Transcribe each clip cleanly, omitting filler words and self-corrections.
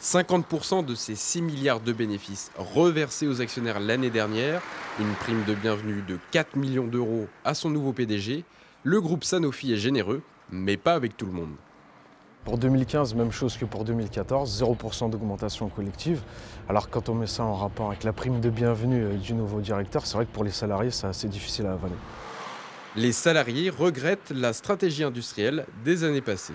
50% de ces 6 milliards de bénéfices reversés aux actionnaires l'année dernière, une prime de bienvenue de 4 millions d'euros à son nouveau PDG, le groupe Sanofi est généreux, mais pas avec tout le monde. Pour 2015, même chose que pour 2014, 0% d'augmentation collective. Alors quand on met ça en rapport avec la prime de bienvenue du nouveau directeur, c'est vrai que pour les salariés, c'est assez difficile à avaler. Les salariés regrettent la stratégie industrielle des années passées.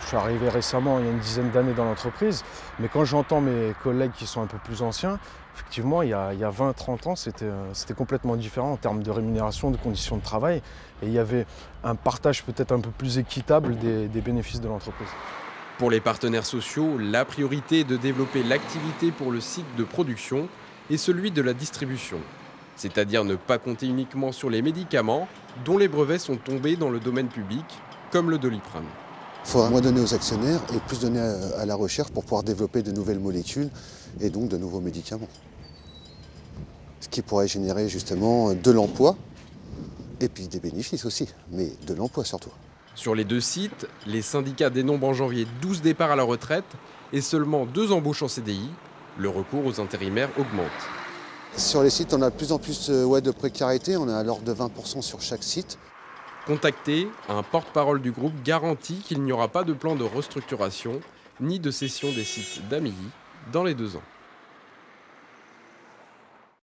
Je suis arrivé récemment, il y a une dizaine d'années dans l'entreprise, mais quand j'entends mes collègues qui sont un peu plus anciens, effectivement, il y a 20-30 ans, c'était complètement différent en termes de rémunération, de conditions de travail, et il y avait un partage peut-être un peu plus équitable des bénéfices de l'entreprise. Pour les partenaires sociaux, la priorité est de développer l'activité pour le site de production et celui de la distribution, c'est-à-dire ne pas compter uniquement sur les médicaments dont les brevets sont tombés dans le domaine public, comme le Doliprane. Il faudra moins donner aux actionnaires et plus donner à la recherche pour pouvoir développer de nouvelles molécules et donc de nouveaux médicaments. Ce qui pourrait générer justement de l'emploi et puis des bénéfices aussi, mais de l'emploi surtout. Sur les deux sites, les syndicats dénombrent en janvier 12 départs à la retraite et seulement 2 embauches en CDI. Le recours aux intérimaires augmente. Sur les sites, on a de plus en plus de précarité, on est à l'ordre de 20% sur chaque site. Contacté, un porte-parole du groupe garantit qu'il n'y aura pas de plan de restructuration ni de cession des sites d'Amilly dans les 2 ans.